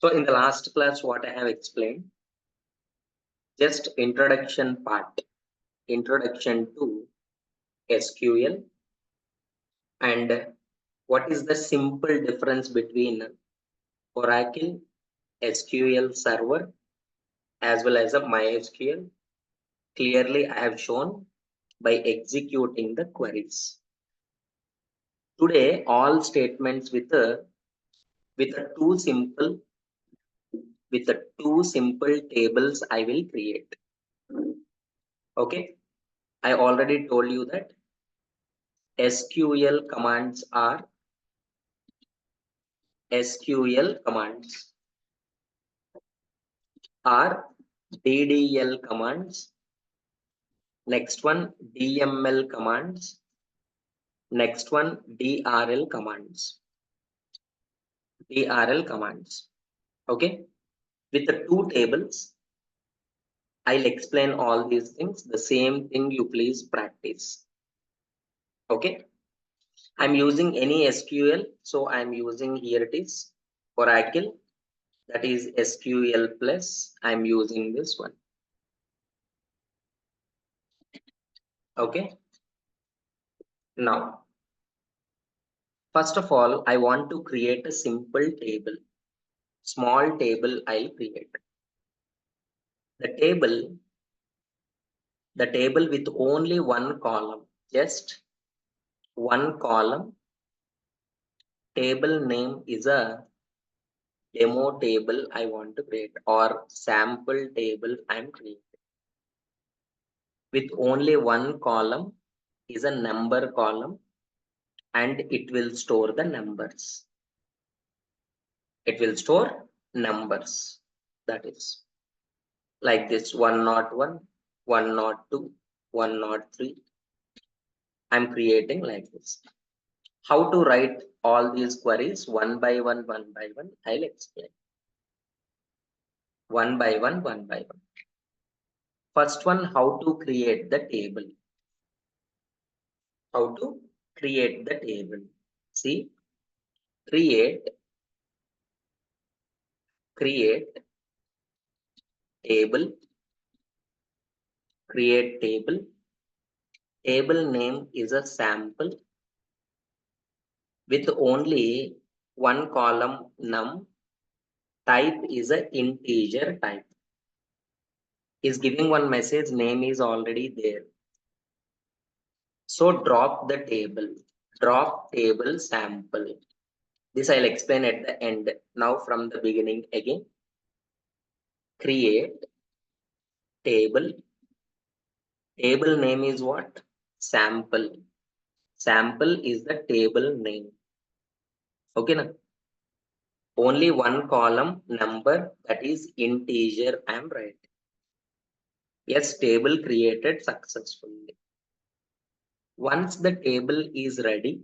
So in the last class, what I have explained, just introduction part, introduction to SQL, and what is the simple difference between Oracle SQL Server as well as a MySQL. Clearly, I have shown by executing the queries. Today, all statements with a two simple tables I will create. Okay, I already told you that SQL commands are DDL commands. Next one DML commands. Next one DRL commands. Okay, with the two tables, I'll explain all these things. The same thing you please practice. Okay, I'm using any SQL, so I'm using, here it is, Oracle, that is SQL plus. I'm using this one. Okay, now first of all, I want to create a simple table. Small table I'll create. The table with only one column, just one column. Table name is a demo table I want to create, or sample table I'm creating. With only one column is a number column, and it will store the numbers. It will store numbers. That is like this: 101, 102, 103. I'm creating like this. How to write all these queries one by one, I'll explain. One by one. First one, how to create the table. How to create the table. See, create table. Create table. Table name is a sample with only one column num. Type is a integer type. Is giving one message, name is already there. So drop the table. Drop table sample. This I'll explain at the end. Now from the beginning again. Create table. Table name is what? Sample. Sample is the table name. Okay, now only one column number, that is integer I am writing. Yes, table created successfully. Once the table is ready,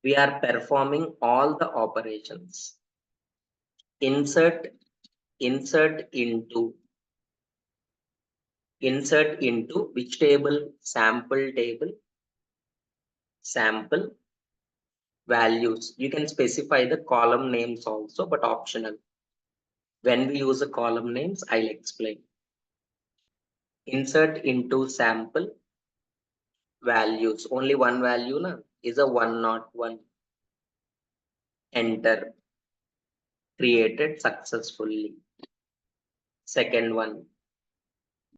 we are performing all the operations. Insert into which table? Sample table. Sample values. You can specify the column names also, but optional. When we use the column names, I'll explain. Insert into sample values. Only one value na, is a 101. Enter. Created successfully. Second one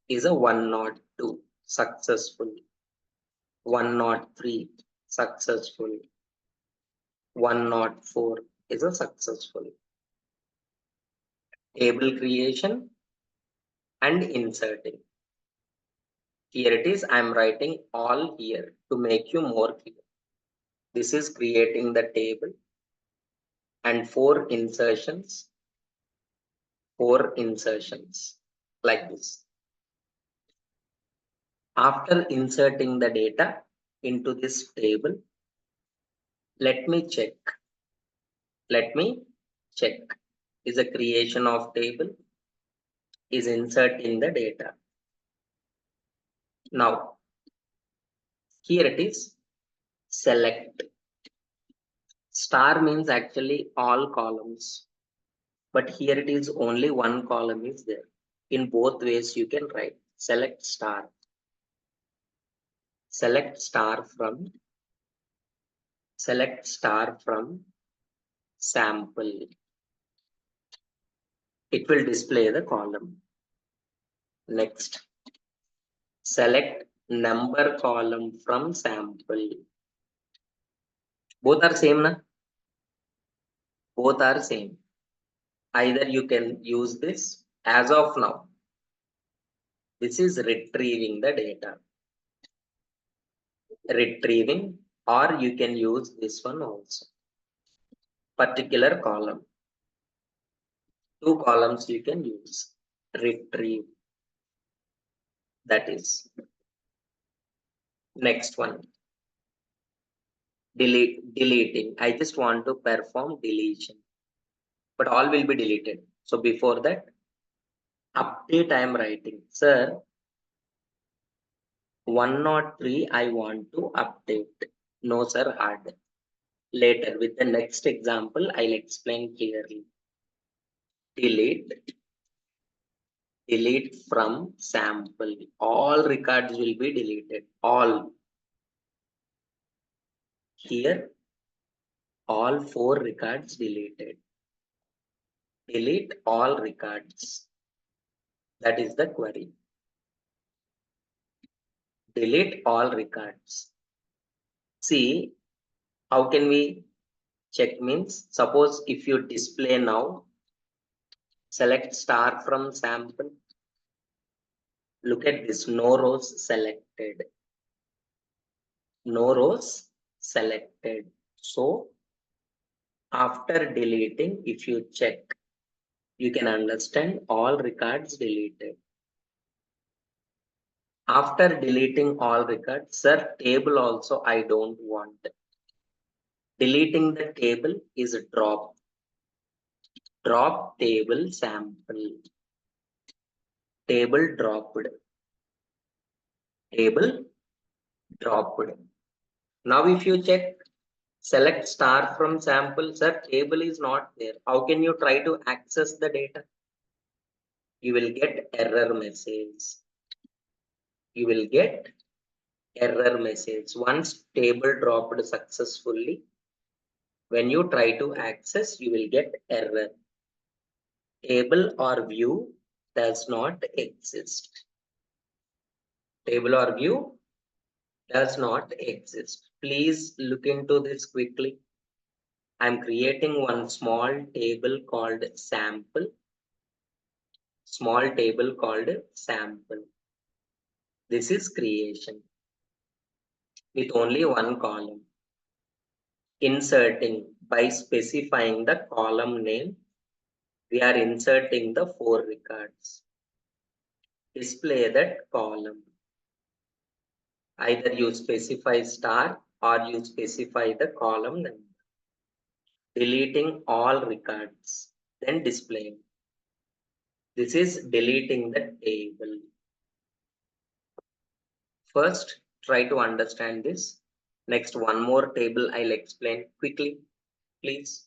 is a 102. Successful. 103. Successful. 104 is a successful. Table creation and inserting. Here it is. I'm writing all here to make you more clear. This is creating the table and four insertions like this. After inserting the data into this table, let me check. Is a creation of table, is inserting the data. Now, here it is. Select Star means actually all columns, but here it is only one column is there. In both ways you can write select star from sample. It will display the column. Next, select number column from sample. Both are same, na? Both are same. Either you can use this as of now. This is retrieving the data. Retrieving, or you can use this one also. Particular column. Two columns you can use. Retrieve. That is. Next one. Deleting. I just want to perform deletion. But all will be deleted. So before that, update I am writing. Sir, 103 I want to update. No, sir, add. Later, with the next example, I'll explain clearly. Delete from sample. All records will be deleted. All. Here, all 4 records deleted. Delete all records. That is the query. Delete all records. See, how can we check means? Suppose if you display now, select star from sample. Look at this, no rows selected. No rows selected. So after deleting, if you check, you can understand all records deleted. After deleting all records, sir, table also I don't want. Deleting the table is drop. Drop table sample. Table dropped. Table dropped. Now if you check, select star from sample, sir, table is not there. How can you try to access the data? You will get error message. You will get error message. Once table dropped successfully, when you try to access, you will get error. Table or view does not exist. Table or view does not exist. Please look into this quickly. I'm creating one small table called sample. Small table called sample. This is creation with only one column. Inserting by specifying the column name, we are inserting the 4 records. Display that column. Either you specify star or you specify the column number. Deleting all records, then displaying. This is deleting the table. First, try to understand this. Next, one more table I'll explain quickly, please.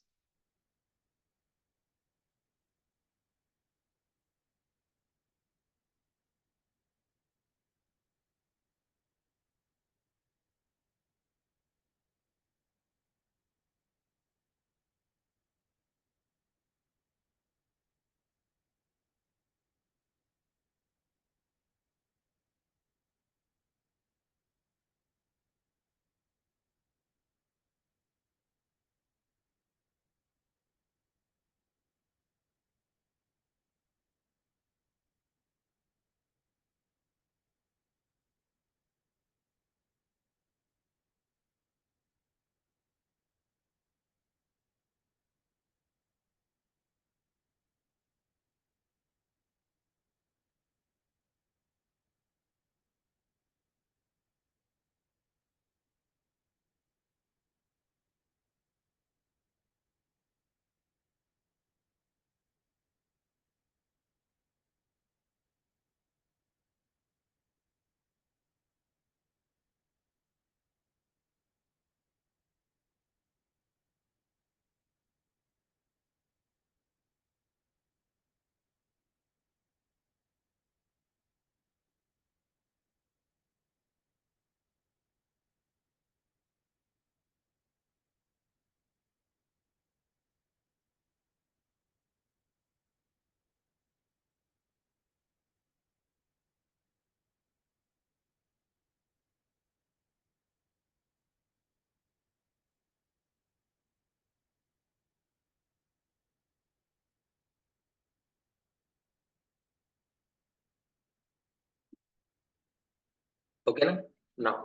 Okay, now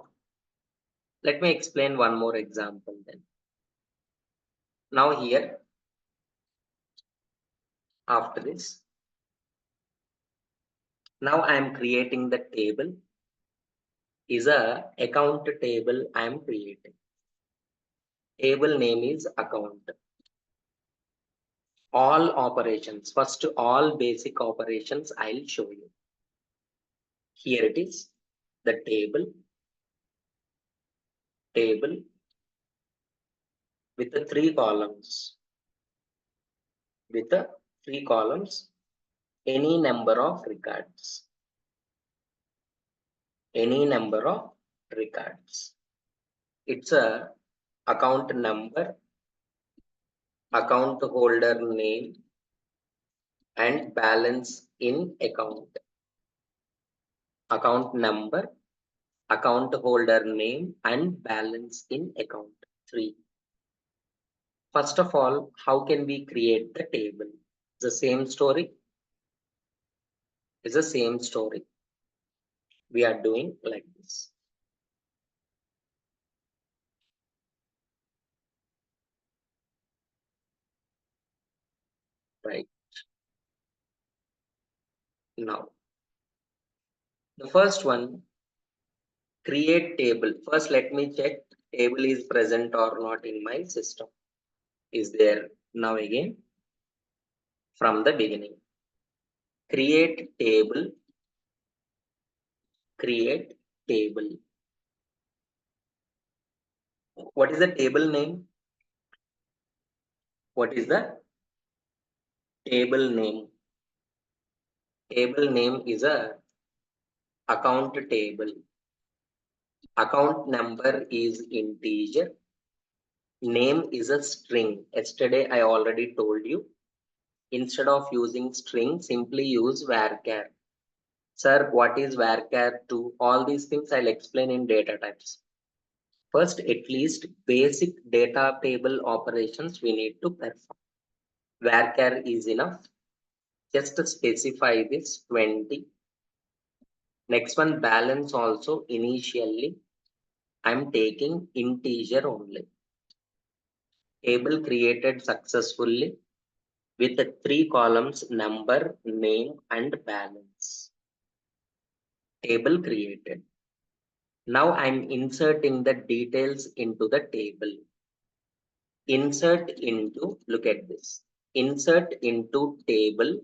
let me explain one more example then. Now here, after this, now I am creating the table, is a account table I am creating. Table name is account. All operations, first all basic operations I'll show you. Here it is, the table with the three columns, any number of records, It's a account number, account holder name, and balance in account. Account number, account holder name, and balance in account. 3. First of all, how can we create the table? The same story. It's the same story. We are doing like this. Right. Now, the first one, create table. First, let me check table is present or not in my system. Is there now again from the beginning. Create table. What is the table name? What is the table name? Table name is a account table. Account number is integer. Name is a string. Yesterday I already told you. Instead of using string, simply use varchar. Sir, what is varchar 2? All these things I'll explain in data types. First, at least basic data table operations we need to perform. Varchar is enough. Just specify this 20. Next one, balance also initially I'm taking integer only. Table created successfully with the 3 columns, number, name, and balance. Table created. Now I'm inserting the details into the table. Insert into, look at this. Insert into table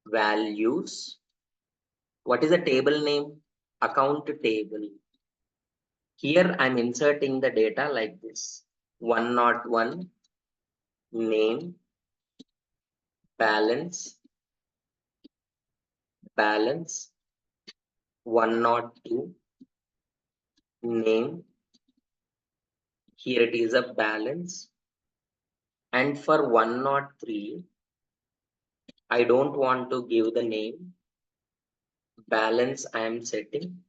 values. What is the table name? Account table. Here I'm inserting the data like this. 101 name, balance, 102 name. Here it is a balance. And for 103, I don't want to give the name. Balance I am setting.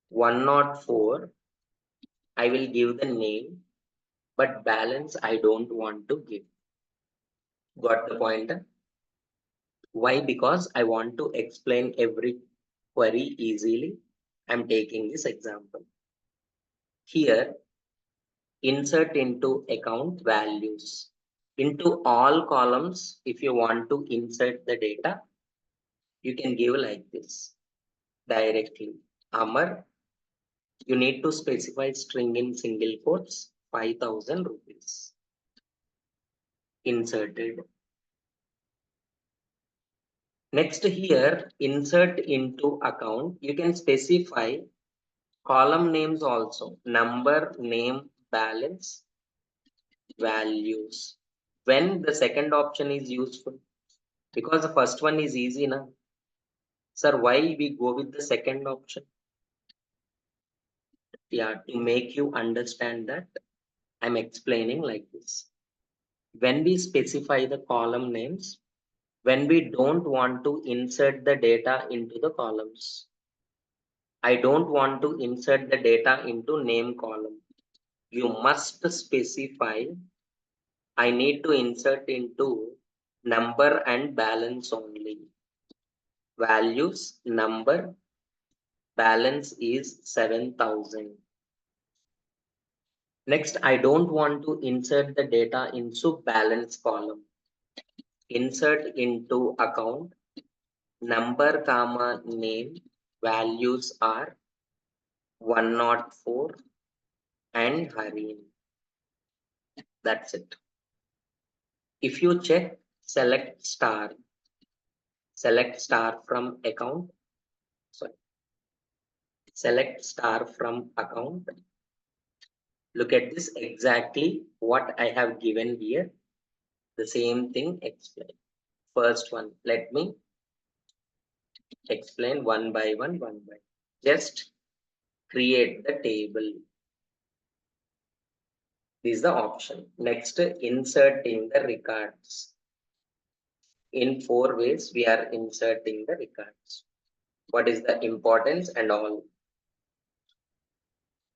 104, I will give the name, but balance I don't want to give. Got the point? Why? Because I want to explain every query easily. I'm taking this example. Here, insert into account values. Into all columns, if you want to insert the data, you can give like this directly. Amar, you need to specify string in single quotes, 5,000 rupees. Inserted. Next here, insert into account. You can specify column names also. Number, name, balance, values. When the second option is useful? Because the first one is easy now. Sir, why we go with the second option? Yeah, to make you understand that, I'm explaining like this. When we specify the column names, when we don't want to insert the data into the columns, I don't want to insert the data into name column. You must specify, I need to insert into number and balance only. Values, number, balance is 7,000. Next, I don't want to insert the data into balance column. Insert into account, number comma name, values are 104 and Harin. That's it. If you check, select star from account. Sorry, select star from account. Look at this, exactly what I have given here. The same thing explain. First one, let me explain one by one. Just create the table. This is the option. Next, inserting the records. In 4 ways, we are inserting the records. What is the importance and all?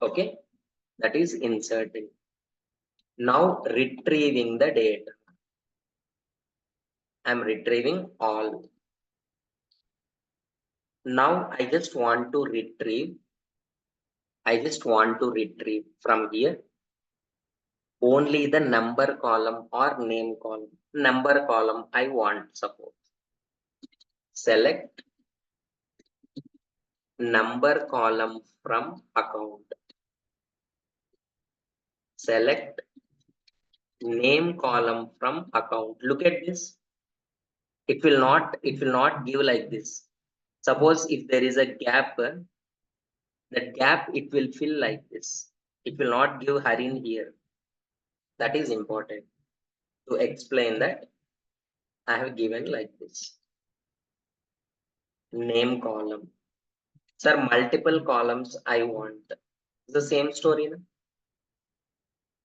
Okay, that is inserting. Now retrieving the data. I'm retrieving all. Now I just want to retrieve from here only the number column or name column. Number column I want, suppose. Select number column from account. Select name column from account. Look at this. It will not give like this. Suppose if there is a gap, that gap it will fill like this. It will not give Harin here. That is important. To explain that, I have given like this. Name column. Sir, multiple columns I want. The same story.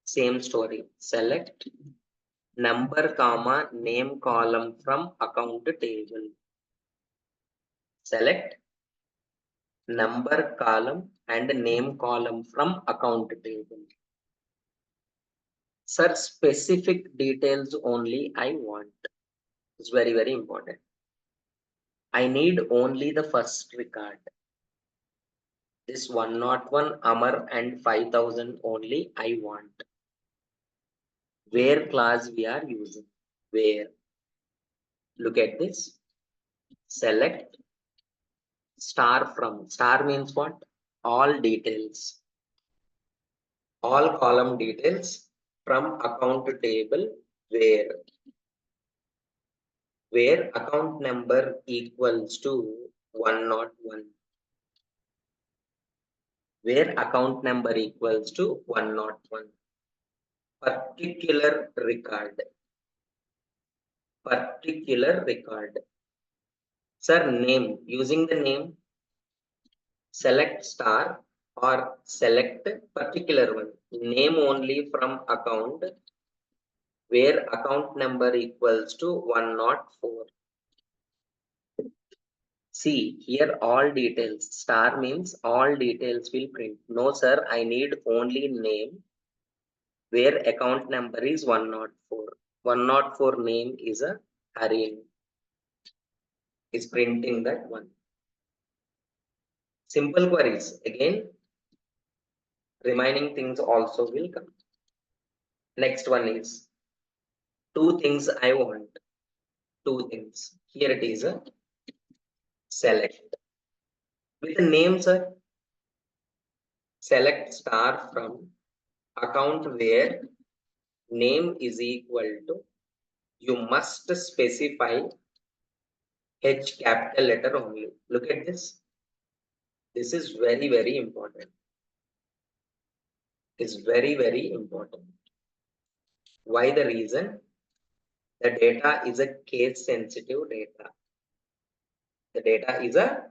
Same story. Select number comma name column from account table. Select number column and name column from account table. Sir, specific details only I want. It's very, very important. I need only the first record. This 101 Amar and 5,000 only I want. Where clause we are using? Where? Look at this. Select star from. Star means what? All details. All column details from account table where account number equals to 101. Where account number equals to 101. Particular record. Sir, name. Using the name, select star or select particular one. Name only from account where account number equals to 104. See here, all details. Star means all details will print. No sir, I need only name where account number is 104. 104 name is a Harin. Is printing that one. Simple queries. Again, remaining things also will come. Next one is 2 things I want. 2 things. Here it is a select. With the name, sir, select star from account where name is equal to, you must specify H capital letter only. Look at this. This is very, very important. It's very, very important. Why the reason? The data is a case sensitive data. The data is a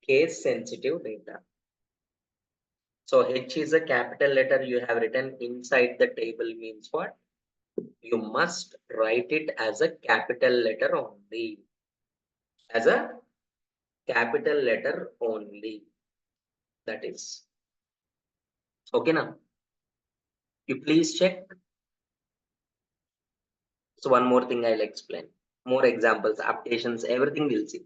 case sensitive data. So H is a capital letter you have written inside the table means what? You must write it as a capital letter only. As a capital letter only. That is. Okay now. You please check. So one more thing I'll explain. More examples, applications, everything we'll see.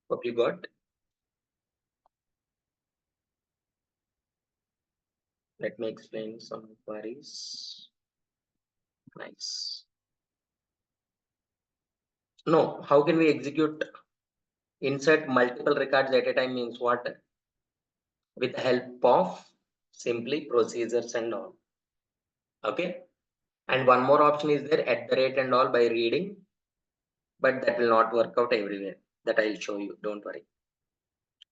Hope you got. Let me explain some queries. Nice. No, how can we execute insert multiple records at a time means what? With the help of simply procedures and all. Okay. And one more option is there, at the rate and all by reading, but that will not work out everywhere. That I'll show you. Don't worry.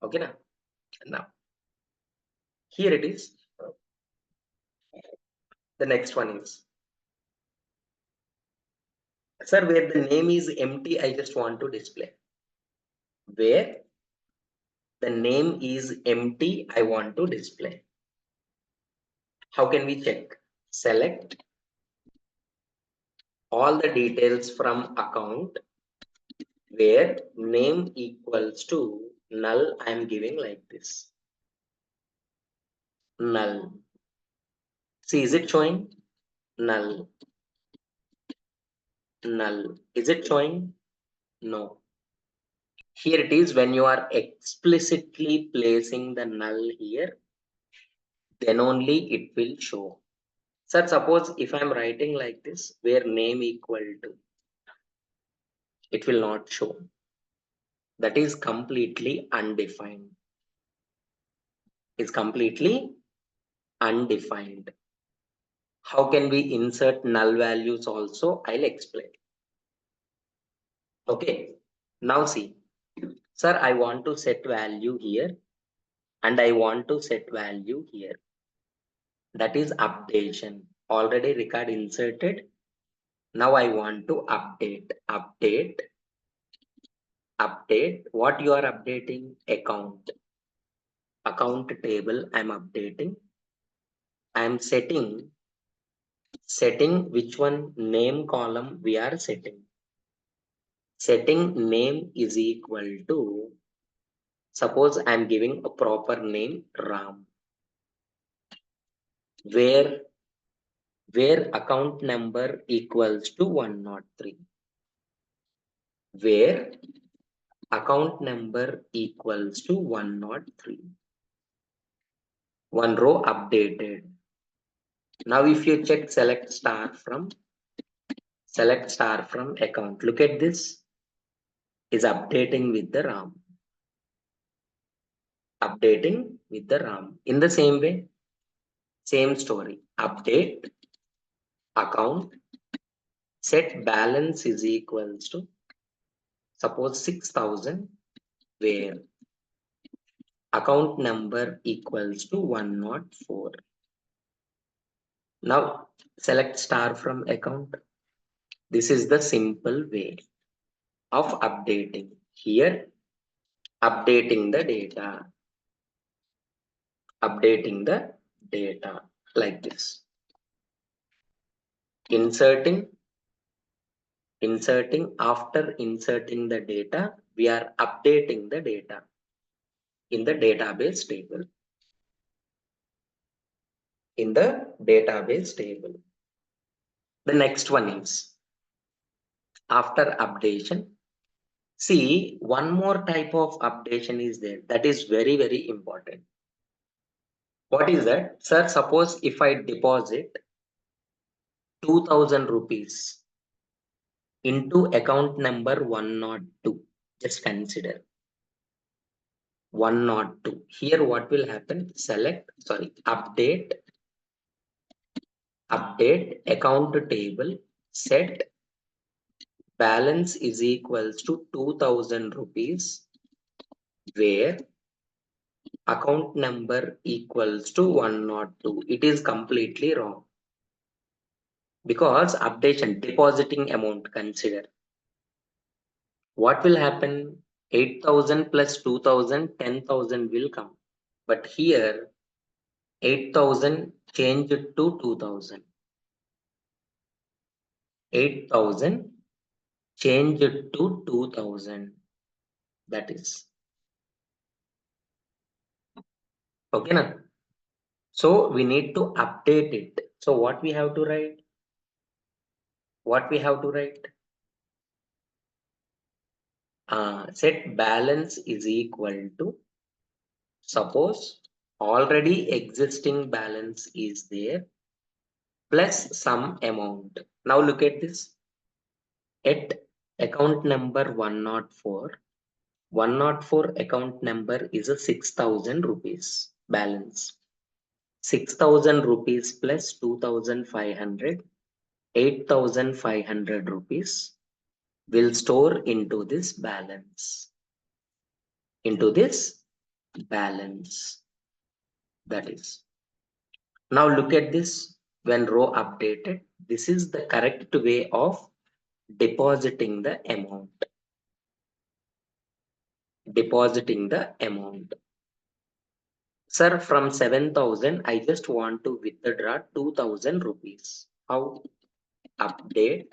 Okay. Now, here it is. The next one is, sir, where the name is empty, I just want to display. Where the name is empty, I want to display. How can we check? Select all the details from account where name equals to null. I am giving like this. Null. See, is it showing? Null. Null. Is it showing? No. Here it is, when you are explicitly placing the null here, then only it will show. Sir, suppose if I'm writing like this, where name equal to, it will not show. That is completely undefined. It's completely undefined. How can we insert null values also? I'll explain. Okay. Now see, sir, I want to set value here and I want to set value here. That is updation. Already record inserted. Now I want to update. Update. What you are updating? Account. Account table I'm updating. I'm setting which one? Name column we are setting. Setting name is equal to, suppose I'm giving a proper name Ram. Where account number equals to 103. Where account number equals to 103. One row updated. Now if you check select star from account, look at this, is updating with the RAM. Updating with the RAM. In the same way, same story. Update account, set balance is equals to, suppose 6,000, where account number equals to 104. Now select star from account. This is the simple way of updating. Here, updating the data. Updating the data like this. Inserting. After inserting the data, we are updating the data in the database table. The next one is, after updation, see, one more type of updation is there that is very, very important. What is that? Sir, suppose if I deposit 2,000 rupees into account number 102, just consider 102. Here what will happen? Update account table, set balance is equals to 2,000 rupees, where account number equals to 102. It is completely wrong, because updation depositing amount, consider what will happen. 8,000 plus 2,000, 10,000 will come, but here 8,000 changed to 2,000. 8,000 changed to 2,000. That is okay now. So we need to update it. So what we have to write? set balance is equal to, suppose already existing balance is there plus some amount. Now look at this. At account number 104 account number is a 6,000 rupees balance. 6,000 rupees plus 2,500, 8,500 rupees will store into this balance. Into this balance. That is. Now look at this. When row updated, this is the correct way of depositing the amount. Depositing the amount. Sir, from 7,000, I just want to withdraw 2,000 rupees. How? Update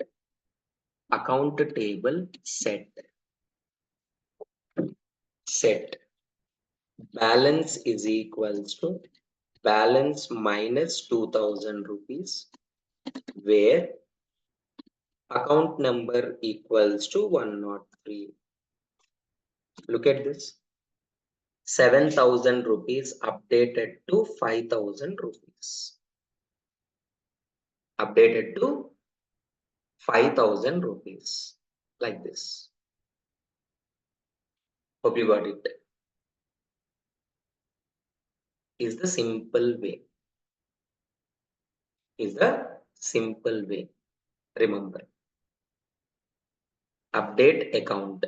account table set. Set balance is equals to balance minus 2,000 rupees, where account number equals to 103. Look at this. 7,000 rupees updated to 5,000 rupees. Updated to 5,000 rupees. Like this. Hope you got it. Is the simple way. Is the simple way. Remember. Update account.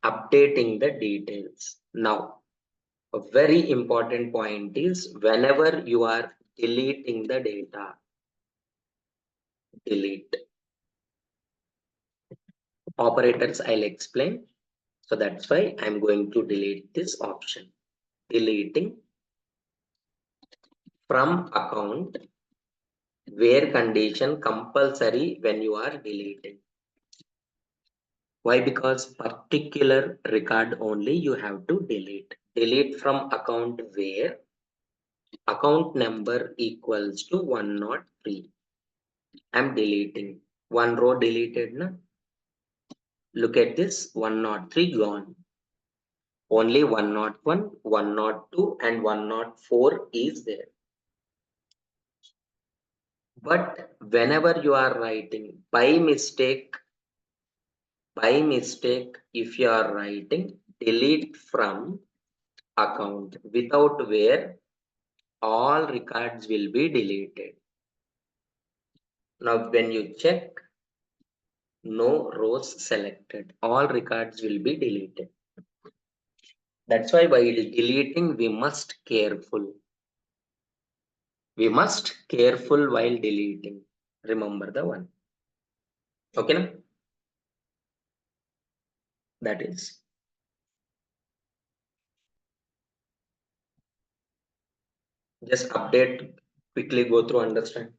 Updating the details. Now, a very important point is whenever you are deleting the data, delete. Operators I'll explain. So that's why I'm going to delete this option. Deleting from account where condition compulsory when you are deleting. Why? Because particular record only you have to delete. Delete from account where account number equals to 103. I'm deleting. One row deleted. Na? Look at this. 103 gone. Only 101, 102 and 104 is there. But whenever you are writing by mistake, if you are writing delete from account without where, all records will be deleted. Now when you check, no rows selected, all records will be deleted. That's why while deleting we must careful. We must careful while deleting. Remember the one. Okay, na? That is. Just update, quickly go through, understand.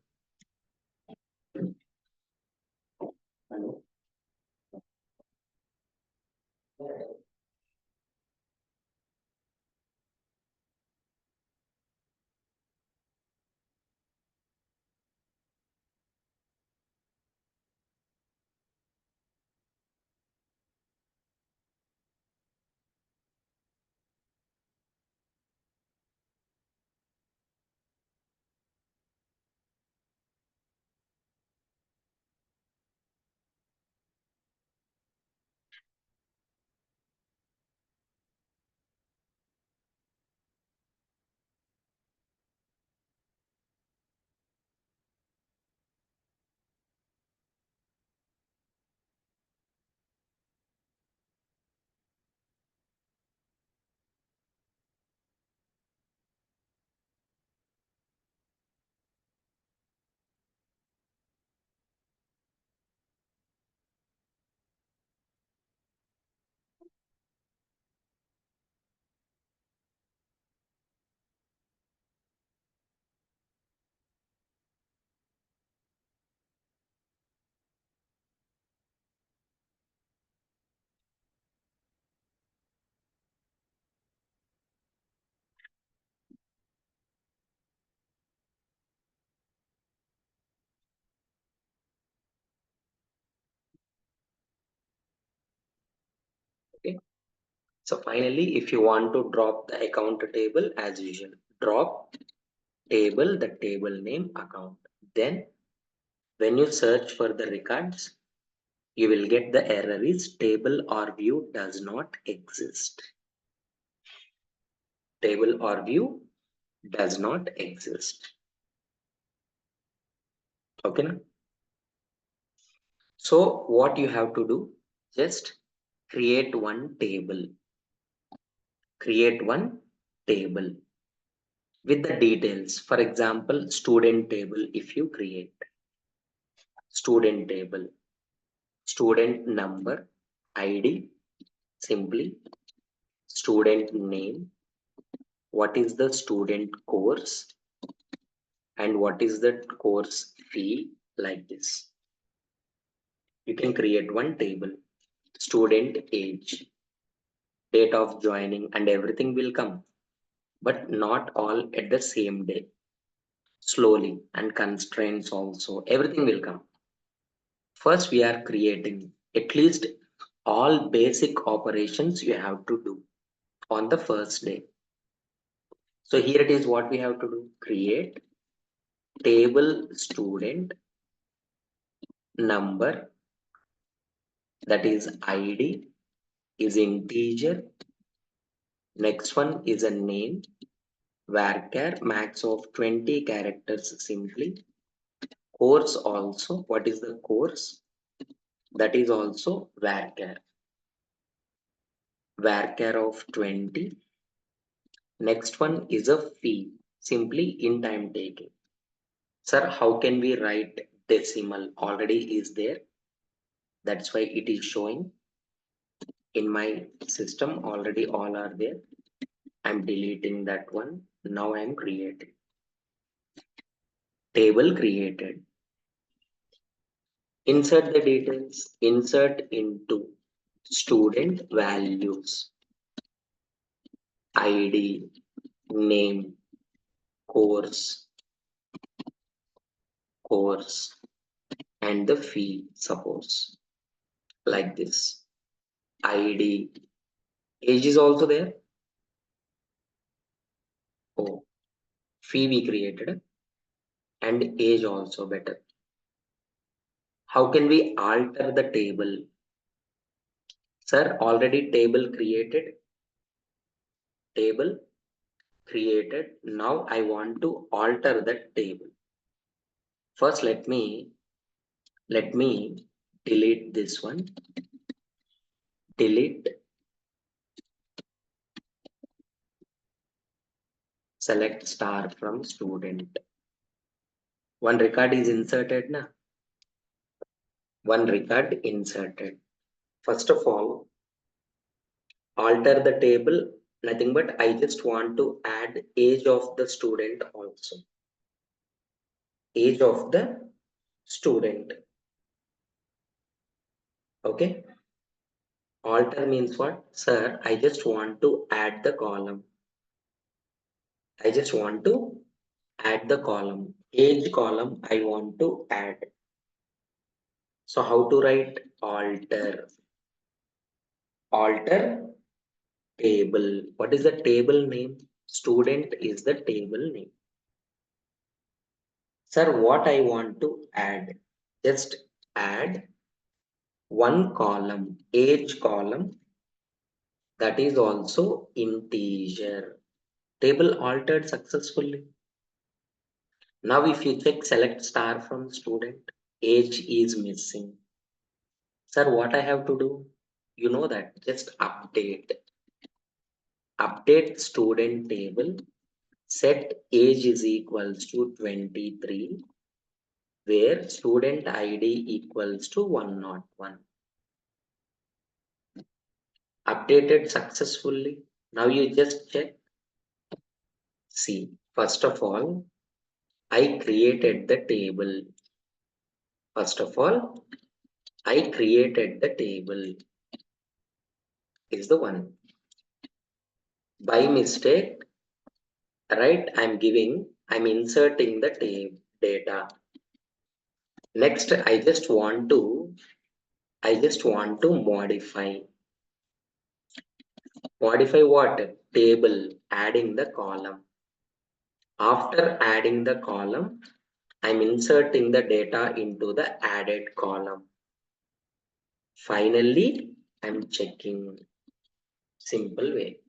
So finally, if you want to drop the account table, as usual, drop table, the table name account. Then when you search for the records, you will get the error is table or view does not exist. Table or view does not exist. Okay. Na? So what you have to do, just create one table. Create one table with the details. For example, student table. If you create student table, student number, ID, simply student name, what is the student course, and what is the course fee, like this. You can create one table, student age, date of joining, and everything will come, but not all at the same day. Slowly, and constraints also, everything will come. First, we are creating at least all basic operations you have to do on the first day. So here it is what we have to do. Create table student number, that is ID, is integer. Next one is a name, varchar, max of 20 characters simply. Course also, what is the course? That is also varchar. Varchar of 20. Next one is a fee, simply in time taking. Sir, how can we write decimal? Already is there. That's why it is showing in my system. Already all are there. I'm deleting that one. Now I'm creating. Table created. Insert the details. Insert into student values. ID, name, course, and the fee, suppose. Like this. ID. Age is also there. Oh, fee we created, and age also better. How can we alter the table? Sir, already table created. Table created. Now I want to alter the table. First, let me delete this one. Delete. Select star from student. One record is inserted na. One record inserted. First of all, alter the table. Nothing but I just want to add age of the student also. Age of the student. Okay. Alter means what? Sir, I just want to add the column. I just want to add the column. Age column I want to add. So how to write alter? Alter table. What is the table name? Student is the table name. Sir, what I want to add? Just add one column, age column, that is also integer. Table altered successfully. Now if you check select star from student, age is missing. Sir, what I have to do? You know that, just update. Update student table, set age is equals to 23, where student ID equals to 101. Updated successfully. Now you just check. See, first of all, I created the table. First of all, I created the table. Is the one. By mistake, right? I'm inserting the data. Next, I just want to modify. Modify what? Table, adding the column. After adding the column, I'm inserting the data into the added column. Finally, I'm checking. Simple way.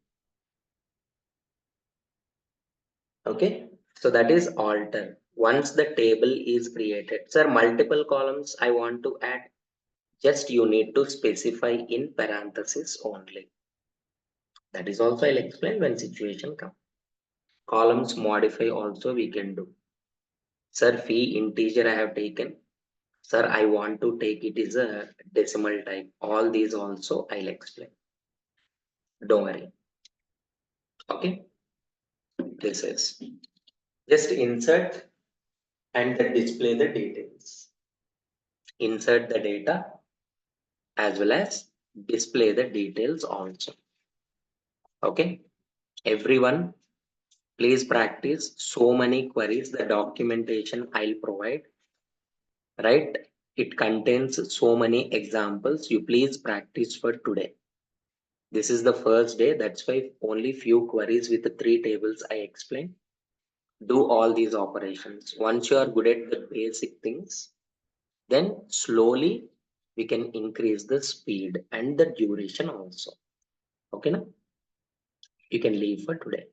Okay, so that is alter. Once the table is created, sir, multiple columns I want to add, just you need to specify in parenthesis only. That is also I'll explain when situation comes. Columns modify also we can do. Sir, fee integer I have taken. Sir, I want to take it is a decimal type. All these also I'll explain. Don't worry. Okay, this is just insert and then display the details. Insert the data as well as display the details also. Okay, everyone, please practice so many queries. The documentation I'll provide, right? It contains so many examples. You please practice for today. This is the first day. That's why only few queries with the 3 tables I explained. Do all these operations. Once you are good at the basic things, then slowly we can increase the speed and the duration also. Okay, now you can leave for today.